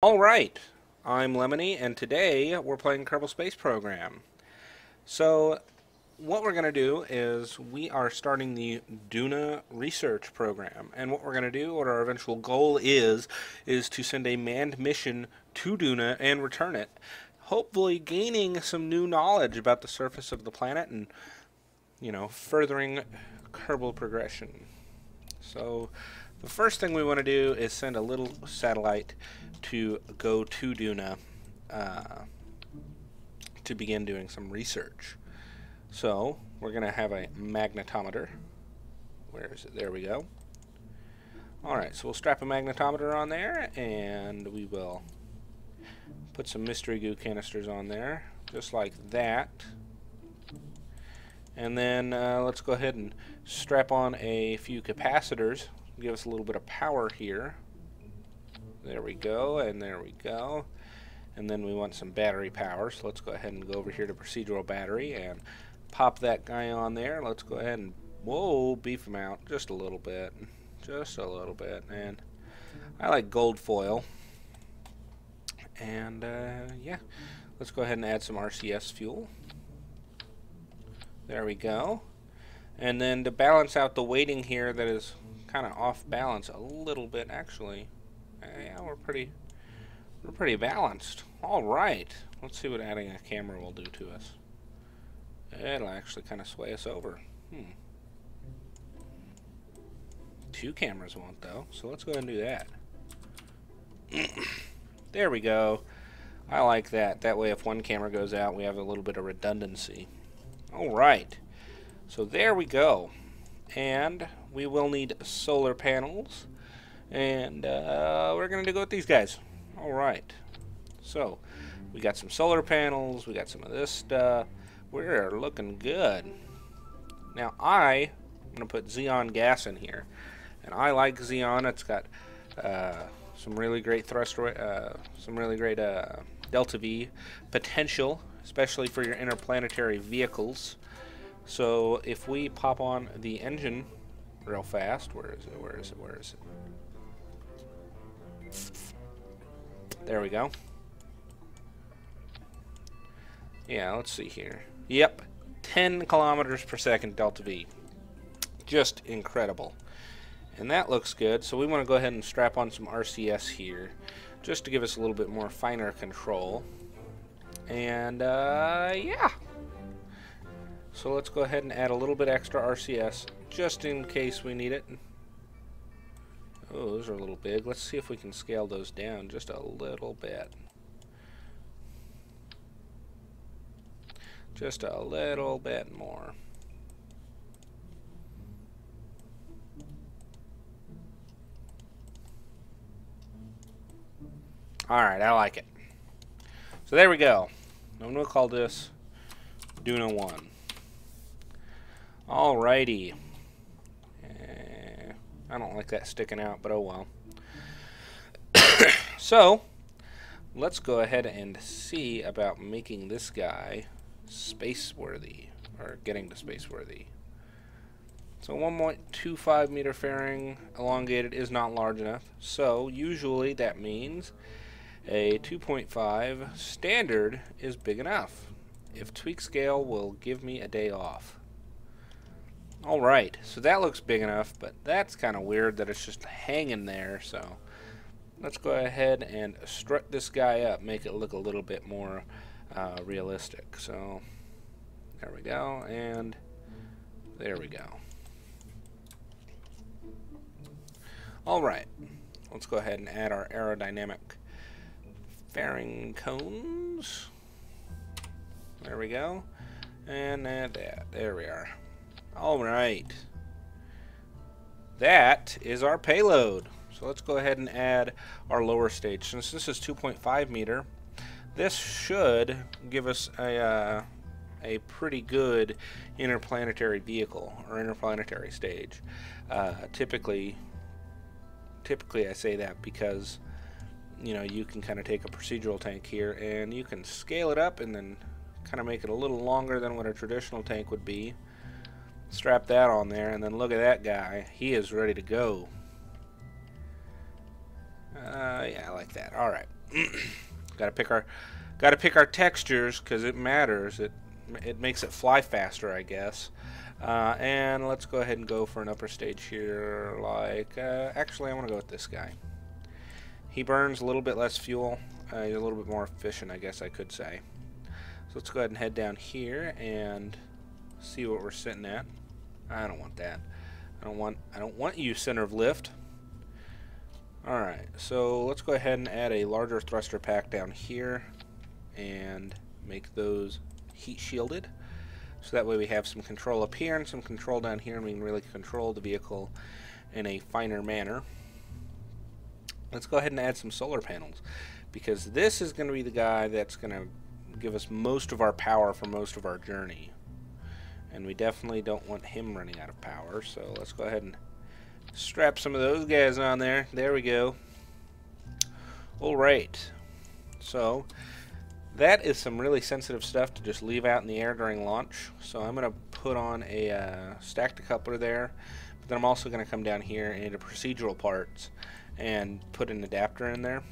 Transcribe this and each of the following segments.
Alright, I'm Lemony, and today we're playing Kerbal Space Program. So, what we're going to do is we are starting the Duna Research Program. And what we're going to do, what our eventual goal is to send a manned mission to Duna and return it. Hopefully gaining some new knowledge about the surface of the planet and, furthering Kerbal progression. So, the first thing we want to do is send a little satellite to go to Duna to begin doing some research. So we're going to have a magnetometer. Where is it? There we go. Alright, so we'll strap a magnetometer on there, and we will put some mystery goo canisters on there, just like that. And then let's go ahead and strap on a few capacitors, give us a little bit of power here. There we go, and there we go. And then we want some battery power, so let's go ahead and go over here to procedural battery and pop that guy on there. Let's go ahead and, whoa, beef him out just a little bit. Just a little bit. And I like gold foil. And, yeah, let's go ahead and add some RCS fuel. There we go. And then to balance out the weighting here that is kind of off balance a little bit, actually. Yeah, we're pretty balanced. All right, let's see what adding a camera will do to us. It'll actually kind of sway us over. Two cameras won't though, so let's go ahead and do that. There we go. I like that. That way, if one camera goes out, we have a little bit of redundancy. All right, so there we go, and we will need solar panels. And we're going to go with these guys. Alright. So, we got some solar panels. We got some of this stuff. We're looking good. Now, I'm going to put xenon gas in here. And I like xenon. It's got some really great delta V potential, especially for your interplanetary vehicles. So, if we pop on the engine real fast, where is it? There we go. Yeah, let's see here. Yep, 10 kilometers per second delta V. Just incredible. And that looks good, so we want to go ahead and strap on some RCS here, just to give us a little bit more finer control. And, yeah. So let's go ahead and add a little bit extra RCS, just in case we need it. Oh, those are a little big. Let's see if we can scale those down just a little bit. Just a little bit more. Alright, I like it. So there we go. I'm going to call this Duna 1. Alrighty. I don't like that sticking out, but oh well. So, let's go ahead and see about making this guy space-worthy, or getting to space-worthy. So 1.25 meter fairing elongated is not large enough, so usually that means a 2.5 standard is big enough. If tweak scale will give me a day off. Alright, so that looks big enough, but that's kind of weird that it's just hanging there, so let's go ahead and strut this guy up, make it look a little bit more realistic. So, there we go, and there we go. Alright, let's go ahead and add our aerodynamic fairing cones. There we go, and add that. There we are. Alright, that is our payload. So let's go ahead and add our lower stage. Since this is 2.5 meter, this should give us a pretty good interplanetary vehicle or interplanetary stage. Typically I say that because you can kind of take a procedural tank here and you can scale it up and then kind of make it a little longer than what a traditional tank would be. Strap that on there, and then look at that guy. He is ready to go. Yeah, I like that. Alright. Gotta pick our textures because it matters. It makes it fly faster, I guess. And let's go ahead and go for an upper stage here. Like, actually, I want to go with this guy. He burns a little bit less fuel. He's a little bit more efficient, I guess I could say. So let's go ahead and head down here and see what we're sitting at. I don't want that. I don't want you, center of lift. All right. So let's go ahead and add a larger thruster pack down here and make those heat shielded. So that way we have some control up here and some control down here, and we can really control the vehicle in a finer manner. Let's go ahead and add some solar panels, because this is going to be the guy that's going to give us most of our power for most of our journey. And we definitely don't want him running out of power, so let's go ahead and strap some of those guys on there. There we go. Alright, so that is some really sensitive stuff to just leave out in the air during launch. So I'm going to put on a stack decoupler there, but then I'm also going to come down here into procedural parts and put an adapter in there,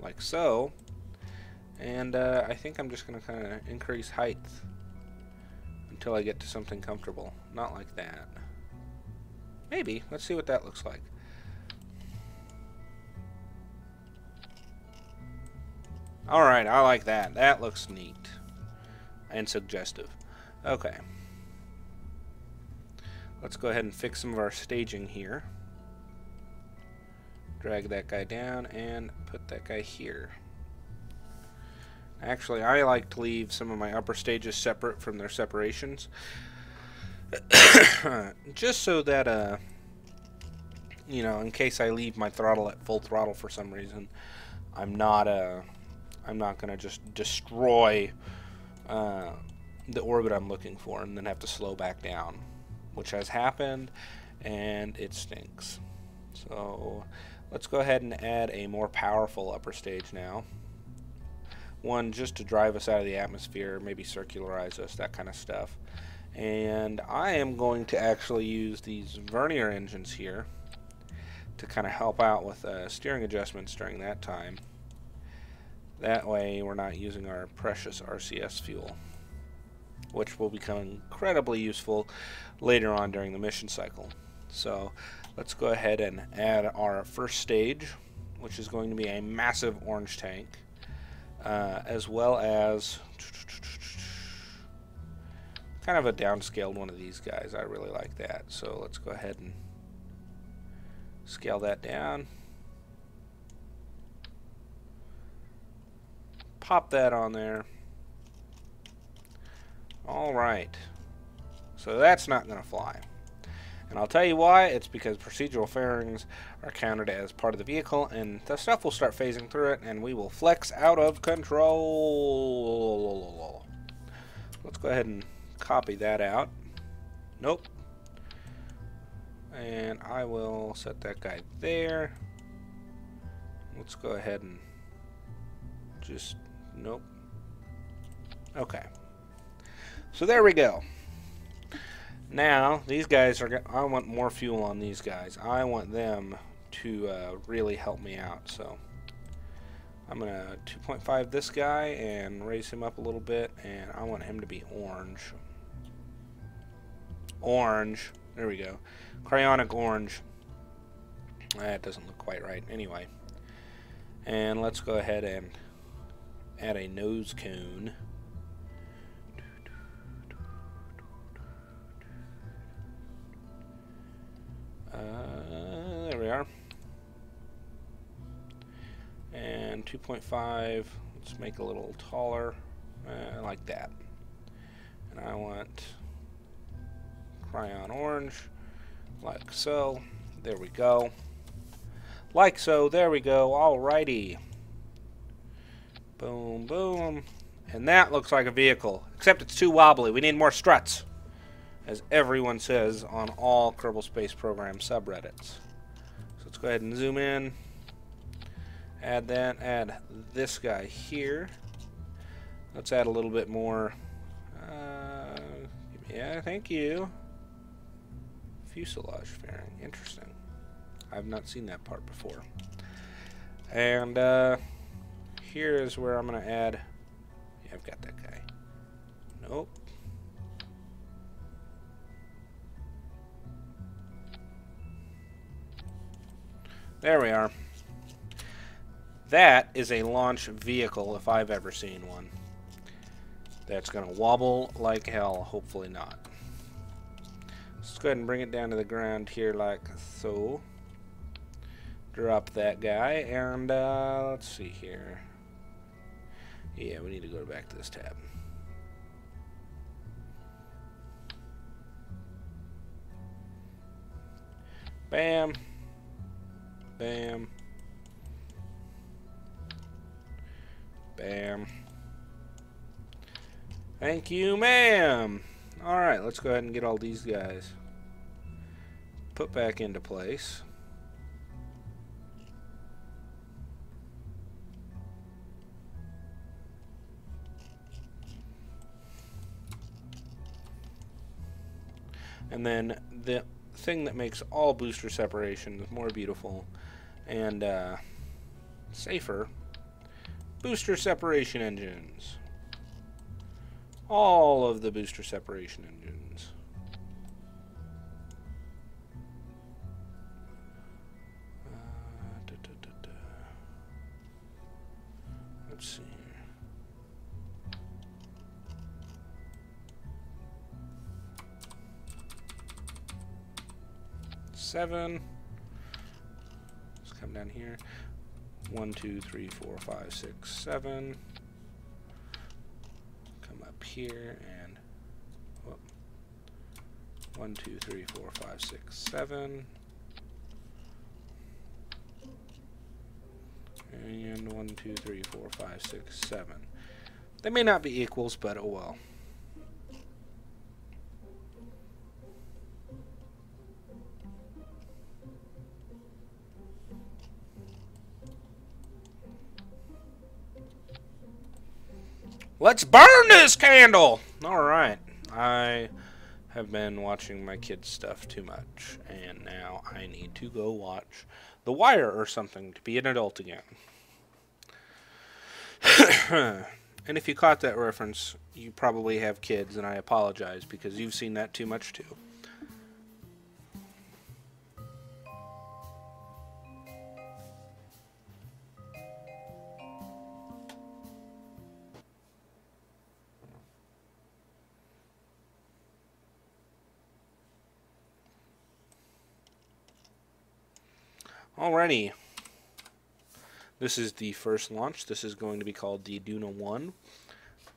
like so. And I think I'm just going to kind of increase height until I get to something comfortable. Not like that. Maybe. Let's see what that looks like. Alright, I like that. That looks neat and suggestive. Okay. Let's go ahead and fix some of our staging here. Drag that guy down and put that guy here. Actually, I like to leave some of my upper stages separate from their separations. Just so that, you know, in case I leave my throttle at full throttle for some reason, I'm not going to just destroy the orbit I'm looking for and then have to slow back down, which has happened, and it stinks. So let's go ahead and add a more powerful upper stage now. One just to drive us out of the atmosphere, maybe circularize us, that kind of stuff. And I am going to actually use these vernier engines here to kind of help out with steering adjustments during that time. That way we're not using our precious RCS fuel, which will become incredibly useful later on during the mission cycle. So let's go ahead and add our first stage, which is going to be a massive orange tank, as well as kind of a downscaled one of these guys. I really like that. So let's go ahead and scale that down. Pop that on there. Alright. So that's not going to fly. And I'll tell you why. It's because procedural fairings are counted as part of the vehicle, and the stuff will start phasing through it, and we will flex out of control. Let's go ahead and copy that out. Nope. And I will set that guy there. Let's go ahead and just... Nope. Okay. So there we go. Now, these guys are... I want more fuel on these guys. I want them to really help me out. So I'm going to 2.5 this guy and raise him up a little bit. And I want him to be orange. Orange. There we go. Cryonic orange. That doesn't look quite right. Anyway. And let's go ahead and add a nose cone. There we are. And 2.5. Let's make a little taller. Like that. And I want cryon orange. Like so. There we go. Like so. There we go. Alrighty. Boom, boom. And that looks like a vehicle. Except it's too wobbly. We need more struts, as everyone says on all Kerbal Space Program subreddits. So let's go ahead and zoom in. Add that. Add this guy here. Let's add a little bit more. Yeah, thank you. Fuselage fairing. Interesting. I've not seen that part before. And here is where I'm going to add... Yeah, I've got that guy. Nope. There we are. That is a launch vehicle, if I've ever seen one. That's going to wobble like hell. Hopefully not. Let's go ahead and bring it down to the ground here like so. Drop that guy, and let's see here. Yeah, we need to go back to this tab. Bam. Bam. Bam. Thank you, ma'am. Alright, let's go ahead and get all these guys put back into place. And then the thing that makes all booster separations more beautiful and safer, booster separation engines. All of the booster separation engines. Let's see here. Seven. Let's come down here. 1, 2, 3, 4, 5, 6, 7. Come up here and whoop. 1, 2, 3, 4, 5, 6, 7. And 1, 2, 3, 4, 5, 6, 7. They may not be equals, but oh well. Let's burn this candle! Alright. I have been watching my kids' stuff too much, and now I need to go watch The Wire or something to be an adult again. And if you caught that reference, you probably have kids, and I apologize because you've seen that too much too. Alrighty. This is the first launch. This is going to be called the Duna 1.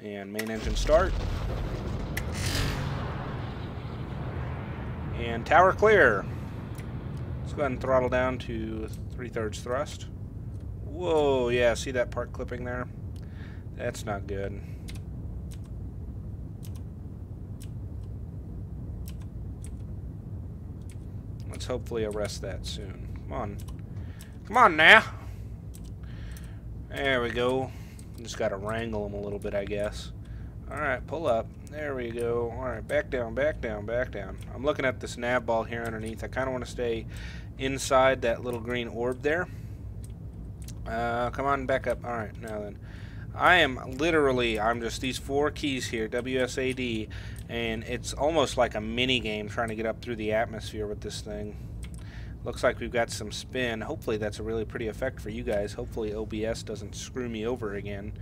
And main engine start. And tower clear. Let's go ahead and throttle down to 3/3 thrust. Whoa, yeah, see that part clipping there? That's not good. Let's hopefully arrest that soon. Come on. Come on now. There we go. Just got to wrangle them a little bit, I guess. Alright, pull up. There we go. Alright, back down, back down, back down. I'm looking at this nav ball here underneath. I kind of want to stay inside that little green orb there. Come on, back up. Alright, now then. I'm just these 4 keys here, WSAD, and it's almost like a mini game trying to get up through the atmosphere with this thing. Looks like we've got some spin. Hopefully that's a really pretty effect for you guys. Hopefully OBS doesn't screw me over again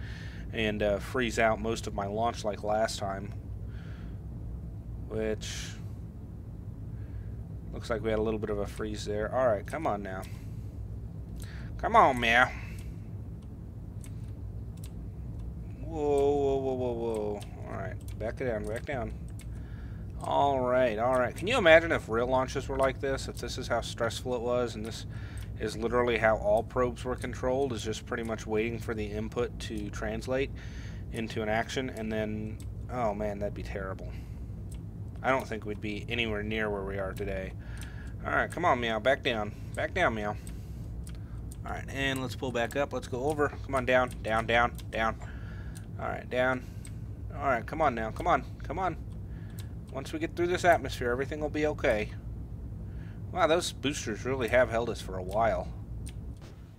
and freeze out most of my launch like last time. Which looks like we had a little bit of a freeze there. Alright, come on now. Come on, man. Whoa, whoa, whoa, whoa, whoa. Alright, back it down, back down. Alright, alright. Can you imagine if real launches were like this? If this is how stressful it was, and this is literally how all probes were controlled, is just pretty much waiting for the input to translate into an action, and then, oh man, that'd be terrible. I don't think we'd be anywhere near where we are today. Alright, come on, Meow. Back down. Back down, Meow. Alright, and let's pull back up. Let's go over. Come on, down, down, down, down. Alright, down. Alright, come on now. Come on. Come on. Once we get through this atmosphere, everything will be okay. Wow, those boosters really have held us for a while.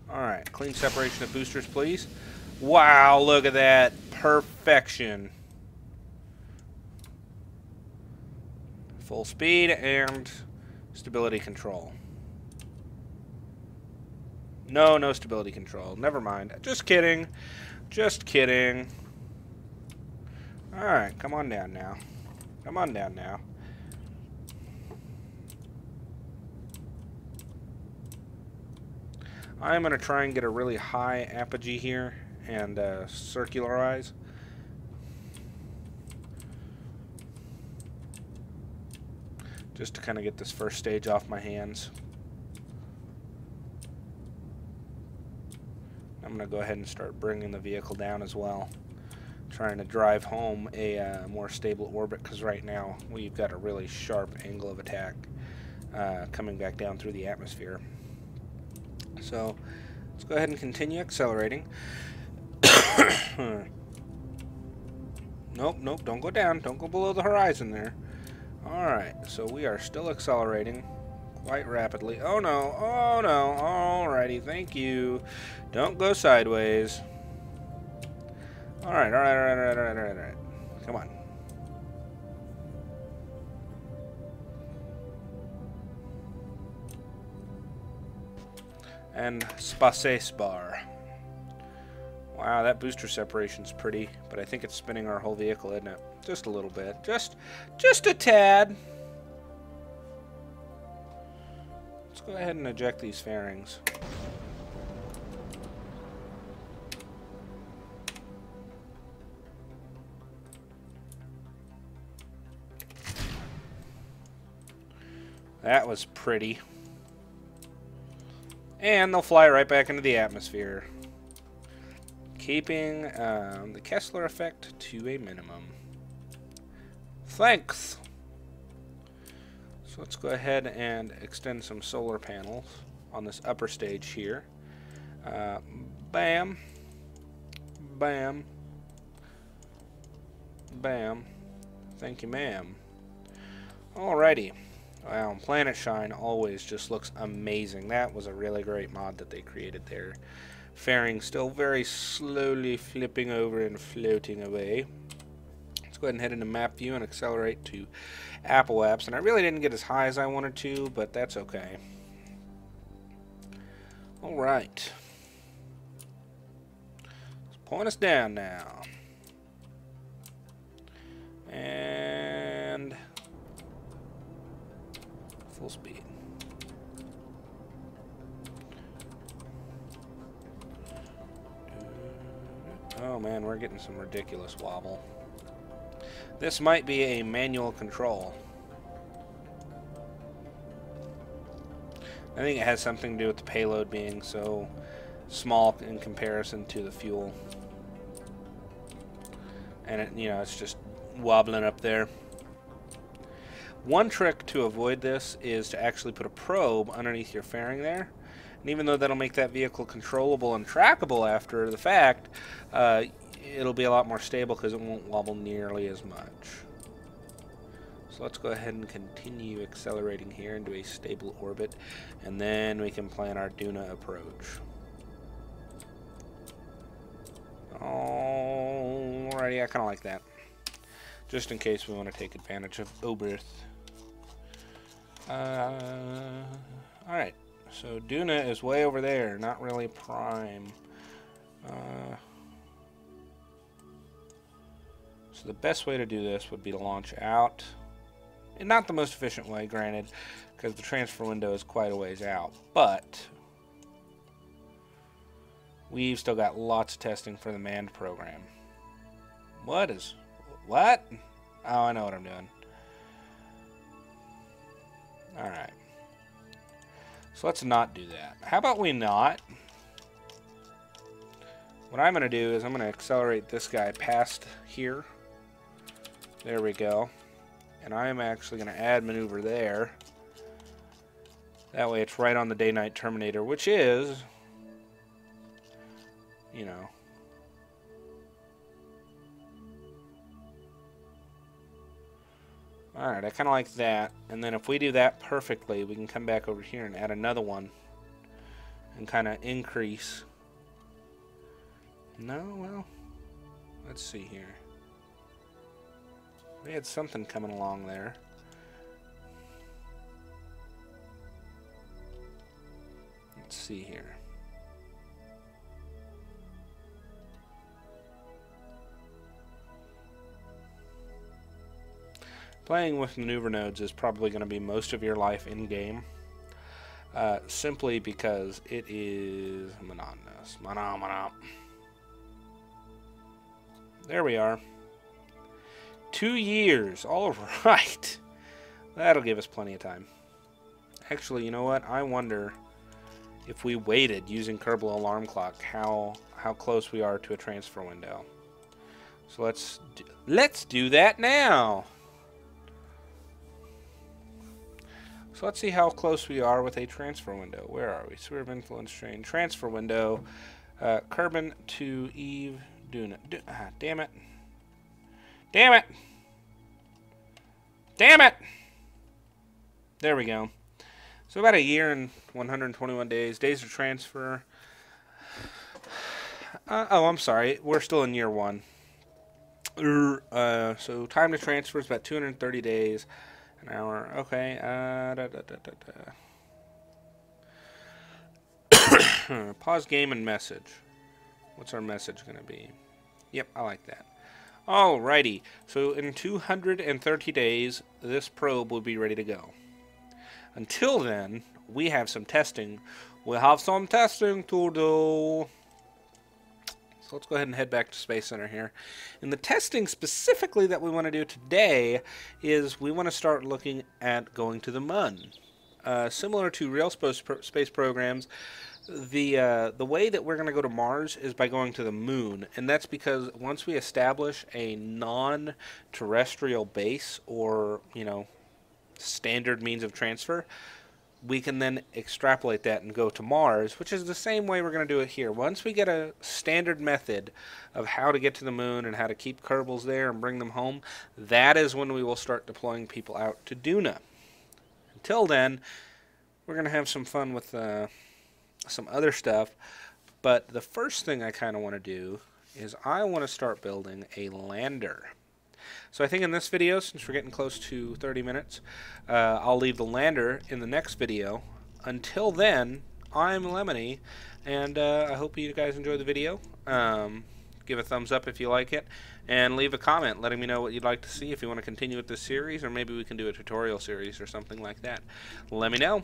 Alright, clean separation of boosters, please. Wow, look at that. Perfection. Full speed and stability control. No, no stability control. Never mind. Just kidding. Just kidding. Alright, come on down now. Come on down now. I'm going to try and get a really high apogee here and circularize. Just to kind of get this first stage off my hands. I'm going to go ahead and start bringing the vehicle down as well. Trying to drive home a more stable orbit, because right now we've got a really sharp angle of attack coming back down through the atmosphere. So let's go ahead and continue accelerating. Nope, nope, don't go down. Don't go below the horizon there. Alright, so we are still accelerating quite rapidly. Oh no, oh no. Alrighty, thank you. Don't go sideways. Alright, alright. Come on. And space bar. Wow, that booster separation's pretty, but I think it's spinning our whole vehicle, isn't it? Just a little bit. Just a tad. Let's go ahead and eject these fairings. That was pretty. And they'll fly right back into the atmosphere, keeping the Kessler effect to a minimum. Thanks! So let's go ahead and extend some solar panels on this upper stage here. Bam. Bam. Bam. Thank you, ma'am. Alrighty. Wow, Planet Shine always just looks amazing. That was a really great mod that they created there. Fairing still very slowly flipping over and floating away. Let's go ahead and head into map view and accelerate to Apple Apps. And I really didn't get as high as I wanted to, but that's okay. Alright. Let's point us down now. And full speed. Oh man, we're getting some ridiculous wobble. This might be a manual control. I think it has something to do with the payload being so small in comparison to the fuel. And it, you know, it's just wobbling up there. One trick to avoid this is to actually put a probe underneath your fairing there. And even though that'll make that vehicle controllable and trackable after the fact, it'll be a lot more stable because it won't wobble nearly as much. So let's go ahead and continue accelerating here into a stable orbit, and then we can plan our Duna approach. Alrighty, I kind of like that. Just in case we want to take advantage of Oberth. Alright, so Duna is way over there, not really prime. So the best way to do this would be to launch out. And not the most efficient way, granted, because the transfer window is quite a ways out. But we've still got lots of testing for the manned program. What? Oh, I know what I'm doing. Alright. So let's not do that. How about we not? What I'm going to do is I'm going to accelerate this guy past here. There we go. And I'm actually going to add maneuver there. That way it's right on the day-night terminator, which is, you know, alright, I kind of like that. And then if we do that perfectly, we can come back over here and add another one. and kind of increase. No, well, let's see here. We had something coming along there. Let's see here. Playing with maneuver nodes is probably going to be most of your life in game, simply because it is monotonous. There we are. 2 years. All right. That'll give us plenty of time. Actually, you know what? I wonder if we waited using Kerbal Alarm Clock, how close we are to a transfer window. So let's do that now. So let's see how close we are with a transfer window. Where are we? Sphere of influence train. Transfer window. Kerbin to Eve Duna. Damn it. Damn it. Damn it. There we go. So about a year and 121 days. Days of transfer. Oh, I'm sorry. We're still in year 1. So time to transfer is about 230 days. An hour. Okay. Pause game and message. What's our message going to be? Yep, I like that. Alrighty. So in 230 days, this probe will be ready to go. Until then, we have some testing. We'll have some testing to do. So let's go ahead and head back to Space Center here. And the testing specifically that we want to do today is we want to start looking at going to the Moon. Similar to real space programs, the way that we're going to go to Mars is by going to the Moon. And that's because once we establish a non-terrestrial base or, you know, standard means of transfer, we can then extrapolate that and go to Mars, which is the same way we're going to do it here. Once we get a standard method of how to get to the Moon and how to keep Kerbals there and bring them home, that is when we will start deploying people out to Duna. Until then, we're going to have some fun with some other stuff, but the first thing I kind of want to do is I want to start building a lander. So I think in this video, since we're getting close to 30 minutes, I'll leave the lander in the next video. Until then, I'm Lemony, and I hope you guys enjoy the video. Give a thumbs up if you like it, and leave a comment letting me know what you'd like to see, if you want to continue with this series, or maybe we can do a tutorial series or something like that. Let me know.